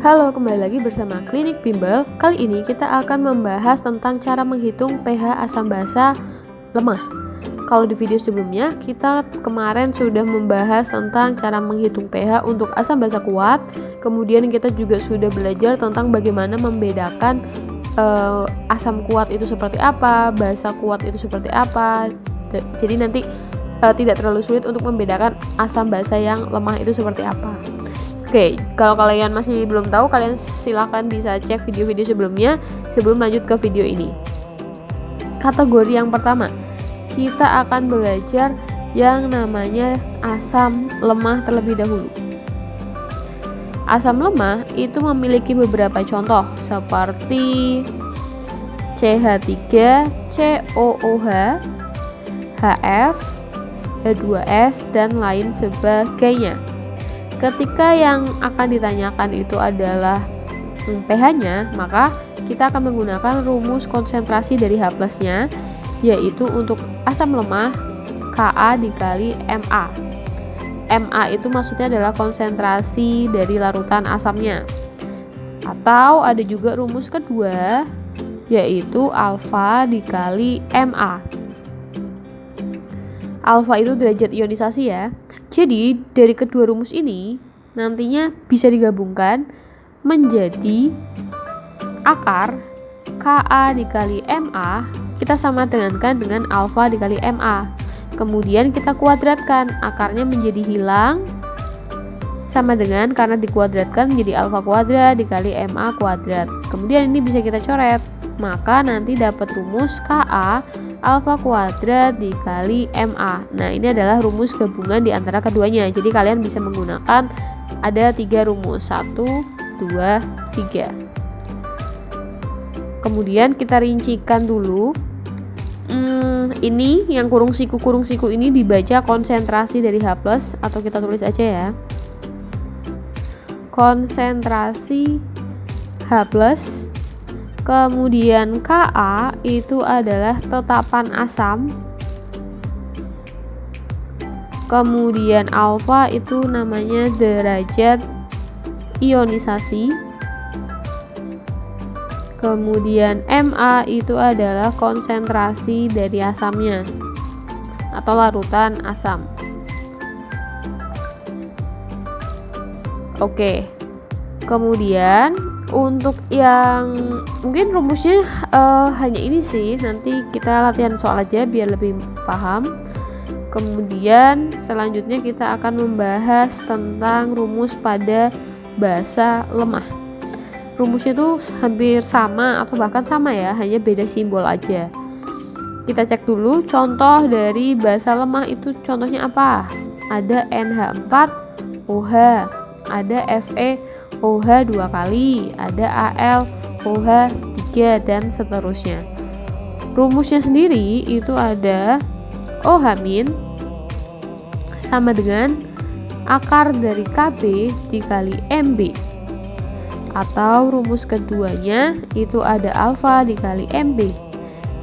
Halo, kembali lagi bersama Klinik Bimbel. Kali ini kita akan membahas tentang cara menghitung pH asam basa lemah. Kalau di video sebelumnya, kita kemarin sudah membahas tentang cara menghitung pH untuk asam basa kuat. Kemudian kita juga sudah belajar tentang bagaimana membedakan asam kuat itu seperti apa, basa kuat itu seperti apa. Jadi nanti tidak terlalu sulit untuk membedakan asam basa yang lemah itu seperti apa. Oke, kalau kalian masih belum tahu, kalian silahkan bisa cek video-video sebelumnya sebelum lanjut ke video ini. Kategori yang pertama, kita akan belajar yang namanya asam lemah terlebih dahulu. Asam lemah itu memiliki beberapa contoh seperti CH3, COOH, HF, H2S, dan lain sebagainya. Ketika yang akan ditanyakan itu adalah pH-nya, maka kita akan menggunakan rumus konsentrasi dari H+, yaitu untuk asam lemah Ka dikali Ma. Ma itu maksudnya adalah konsentrasi dari larutan asamnya. Atau ada juga rumus kedua, yaitu alfa dikali Ma. Alfa itu derajat ionisasi ya. Jadi dari kedua rumus ini nantinya bisa digabungkan menjadi akar Ka dikali Ma kita sama dengan alfa dikali Ma. Kemudian kita kuadratkan, akarnya menjadi hilang sama dengan karena dikuadratkan menjadi alfa kuadrat dikali Ma kuadrat. Kemudian ini bisa kita coret, maka nanti dapat rumus Ka alfa kuadrat dikali Ma. Nah, ini adalah rumus gabungan di antara keduanya. Jadi kalian bisa menggunakan ada 3 rumus, 1, 2, 3. Kemudian kita rincikan dulu. Ini yang kurung siku ini dibaca konsentrasi dari H+, atau kita tulis aja ya. Konsentrasi H+. Kemudian Ka itu adalah tetapan asam. Kemudian alfa itu namanya derajat ionisasi. Kemudian Ma itu adalah konsentrasi dari asamnya atau larutan asam. Oke. Kemudian untuk yang mungkin rumusnya hanya ini sih, nanti kita latihan soal aja biar lebih paham. Kemudian selanjutnya kita akan membahas tentang rumus pada basa lemah. Rumusnya tuh hampir sama atau bahkan sama ya, hanya beda simbol aja. Kita cek dulu contoh dari basa lemah itu, contohnya apa? Ada NH4OH, ada FeOH 2 kali, ada AlOH 3, dan seterusnya. Rumusnya sendiri itu ada OH- sama dengan akar dari Kb dikali Mb. Atau rumus keduanya itu ada alfa dikali Mb.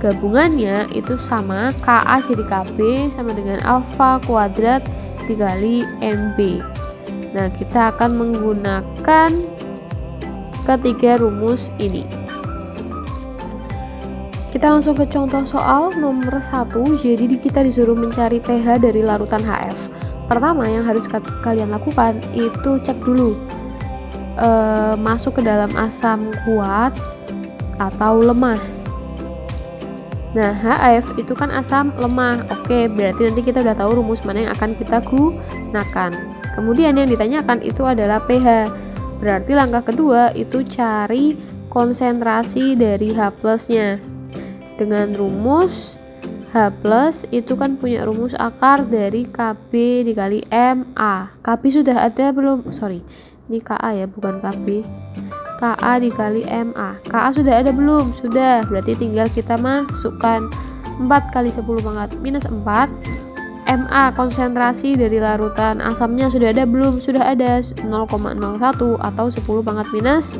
Gabungannya itu sama, Ka jadi Kb sama dengan alfa kuadrat dikali Mb. Nah, kita akan menggunakan ketiga rumus ini. Kita langsung ke contoh soal nomor 1. Jadi kita disuruh mencari pH dari larutan HF. Pertama yang harus kalian lakukan itu cek dulu masuk ke dalam asam kuat atau lemah. Nah, HF itu kan asam lemah. Oke, berarti nanti kita udah tahu rumus mana yang akan kita gunakan. Kemudian yang ditanyakan itu adalah pH. Berarti langkah kedua itu cari konsentrasi dari H+-nya. Dengan rumus H+ itu kan punya rumus akar dari Kb dikali Ma. Kb sudah ada belum? Sorry, ini Ka ya, bukan Kb. Ka dikali Ma. Ka sudah ada belum? Sudah. Berarti tinggal kita masukkan 4 kali 10 pangkat minus 4. Ma konsentrasi dari larutan asamnya sudah ada belum? Sudah ada, 0,01 atau 10 pangkat minus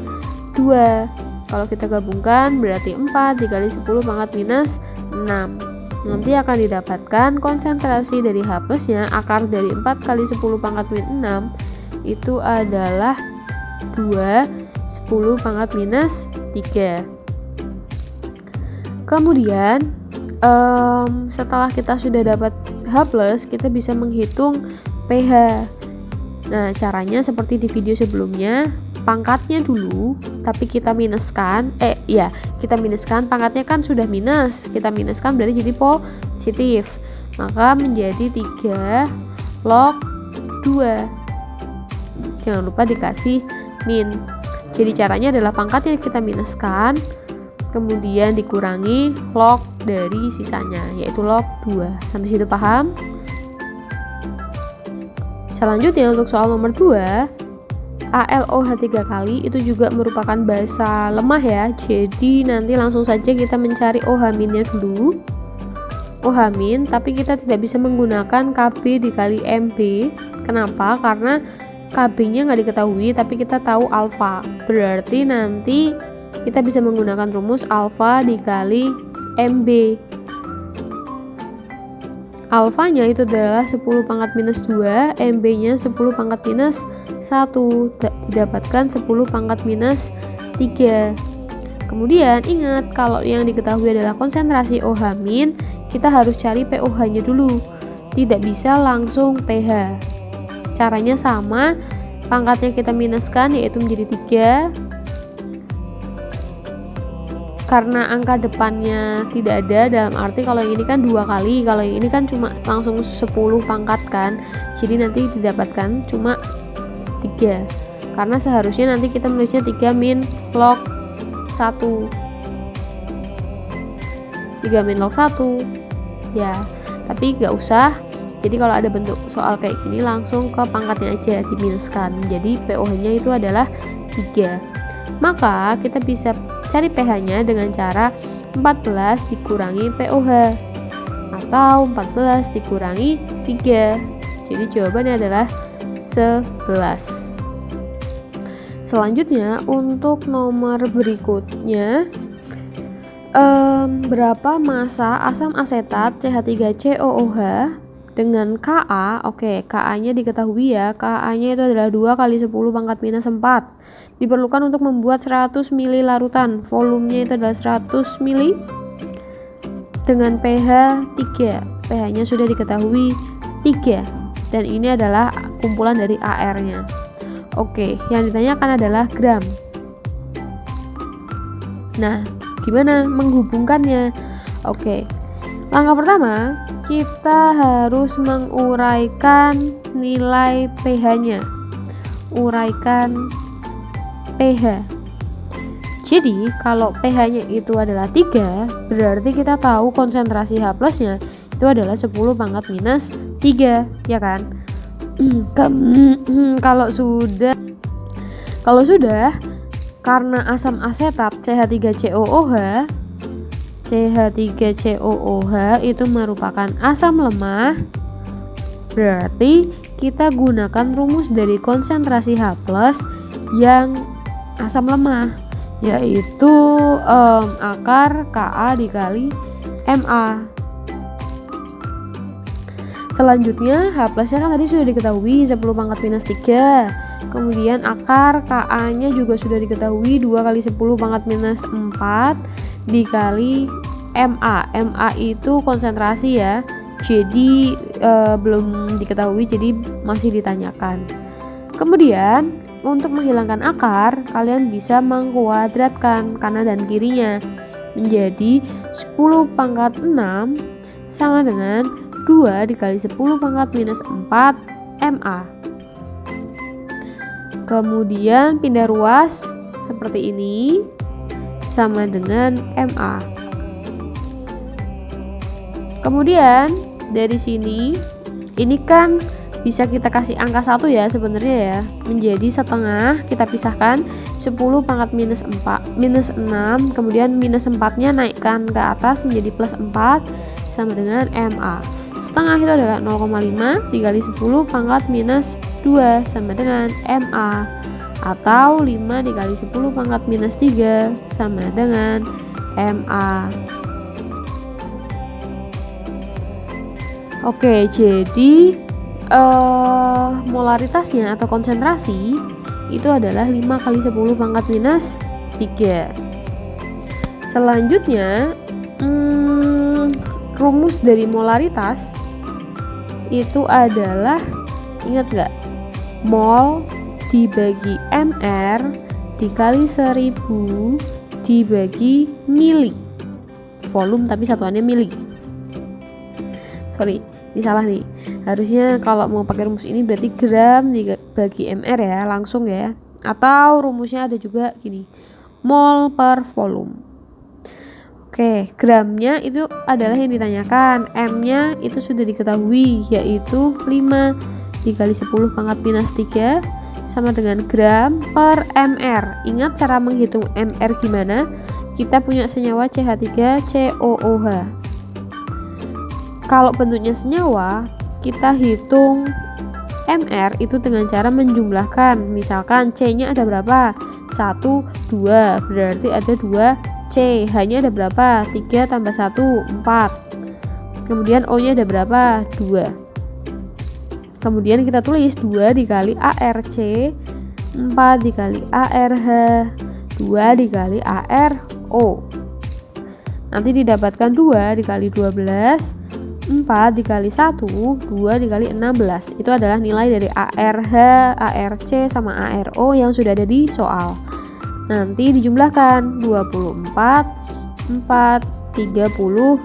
2. Kalau kita gabungkan berarti 4 dikali 10 pangkat minus 6. Nanti akan didapatkan konsentrasi dari H+-nya, akar dari 4 kali 10 pangkat minus 6 itu adalah 2 10 pangkat minus 3. Kemudian setelah kita sudah dapat H+, kita bisa menghitung pH. Nah, caranya seperti di video sebelumnya, pangkatnya dulu, tapi kita minuskan, kita minuskan, pangkatnya kan sudah minus, kita minuskan berarti jadi positif, maka menjadi 3 log 2. Jangan lupa dikasih min. Jadi caranya adalah pangkatnya kita minuskan, kemudian dikurangi log dari sisanya, yaitu log 2. Sampai situ paham? Selanjutnya untuk soal nomor 2, ALOH 3 kali itu juga merupakan basa lemah ya. Jadi nanti langsung saja kita mencari OH-nya dulu. OH-, tapi kita tidak bisa menggunakan KB dikali MB. Kenapa? Karena KB-nya nggak diketahui, tapi kita tahu alfa. Berarti nanti kita bisa menggunakan rumus alfa dikali MB. Alfanya itu adalah 10 pangkat minus 2, MB-nya 10 pangkat minus 1, didapatkan 10 pangkat minus 3. Kemudian ingat, kalau yang diketahui adalah konsentrasi OH-, kita harus cari pOH-nya dulu, tidak bisa langsung pH. Caranya sama, pangkatnya kita minuskan, yaitu menjadi 3. Karena angka depannya tidak ada, dalam arti kalau yang ini kan 2 kali, kalau yang ini kan cuma langsung 10 pangkat kan, jadi nanti didapatkan cuma 3. Karena seharusnya nanti kita menulisnya 3 min log 1, 3 min log 1 ya, tapi gak usah. Jadi kalau ada bentuk soal kayak gini langsung ke pangkatnya aja diminuskan, jadi pOH-nya itu adalah 3. Maka kita bisa cari pH-nya dengan cara 14 dikurangi pOH atau 14 dikurangi 3. Jadi jawabannya adalah 11. Selanjutnya untuk nomor berikutnya, berapa massa asam asetat CH3COOH dengan Ka? Oke, Ka-nya diketahui ya, Ka-nya itu adalah 2 kali 10 pangkat minus 4. Diperlukan untuk membuat 100 ml larutan, volumenya itu adalah 100 ml dengan pH 3. pH-nya sudah diketahui 3, dan ini adalah kumpulan dari AR-nya. Oke, yang ditanyakan adalah gram. Nah, gimana menghubungkannya? Oke, langkah pertama, kita harus menguraikan nilai pH-nya. Uraikan pH. Jadi kalau pH-nya itu adalah 3, berarti kita tahu konsentrasi H+-nya itu adalah 10 pangkat minus 3, ya kan? Kalau sudah, karena asam asetat CH3COOH itu merupakan asam lemah, berarti kita gunakan rumus dari konsentrasi H+ yang asam lemah, yaitu akar Ka dikali Ma. Selanjutnya H+-nya kan tadi sudah diketahui 10 pangkat minus 3. Kemudian akar Ka-nya juga sudah diketahui 2 kali 10 pangkat minus 4 dikali Ma. Ma itu konsentrasi ya, jadi belum diketahui, jadi masih ditanyakan. Kemudian untuk menghilangkan akar, kalian bisa mengkuadratkan kanan dan kirinya menjadi 10 pangkat 6 sama dengan 2 dikali 10 pangkat minus 4 Ma. Kemudian pindah ruas seperti ini sama dengan Ma. Kemudian dari sini, ini kan bisa kita kasih angka 1 ya sebenarnya ya, menjadi setengah, kita pisahkan 10 pangkat minus 6, kemudian minus 4-nya naikkan ke atas menjadi plus 4 sama dengan Ma. Setengah itu adalah 0,5 dikali 10 pangkat minus 2 sama dengan Ma, atau 5 dikali 10 pangkat minus 3 sama dengan Ma. Oke, jadi molaritasnya atau konsentrasi itu adalah 5 kali 10 pangkat minus 3. Selanjutnya rumus dari molaritas itu adalah, ingat nggak, mol dibagi mr dikali 1000 dibagi mili. Volume tapi satuannya mili. Sorry, ini salah nih. Harusnya kalau mau pakai rumus ini berarti gram dibagi mr ya, langsung ya. Atau rumusnya ada juga gini, mol per volume. Oke, gramnya itu adalah yang ditanyakan. M-nya itu sudah diketahui, yaitu 5 dikali 10 pangkat minus 3 sama dengan gram per mr. Ingat cara menghitung mr gimana? Kita punya senyawa CH3COOH. Kalau bentuknya senyawa, kita hitung mr itu dengan cara menjumlahkan. Misalkan C-nya ada berapa? 1, 2, berarti ada 2 C. H-nya ada berapa? 3 tambah 1, 4. Kemudian O-nya ada berapa? 2. Kemudian kita tulis 2 dikali ARC, 4 dikali ARH, 2 dikali ARO. Nanti didapatkan 2 dikali 12, 4 dikali 1, 2 dikali 16. Itu adalah nilai dari ARH, ARC, sama ARO yang sudah ada di soal. Nanti dijumlahkan 24, 4, 32.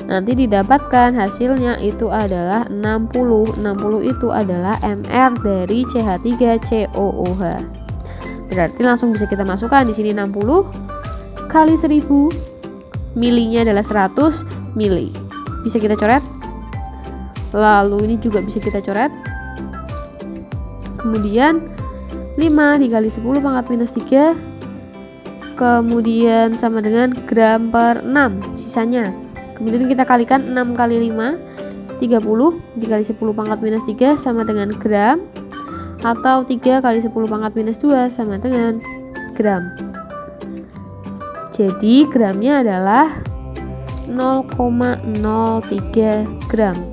Nanti didapatkan hasilnya itu adalah 60. 60 itu adalah mr dari CH3COOH. Berarti langsung bisa kita masukkan di sini 60 kali 1000. Milinya adalah 100 mili. Bisa kita coret. Lalu ini juga bisa kita coret. Kemudian 5 dikali 10 pangkat minus 3, kemudian sama dengan gram per 6 sisanya. Kemudian kita kalikan 6 kali 5, 30 dikali 10 pangkat minus 3 sama dengan gram, atau 3 kali 10 pangkat minus 2 sama dengan gram. Jadi gramnya adalah 0,03 gram.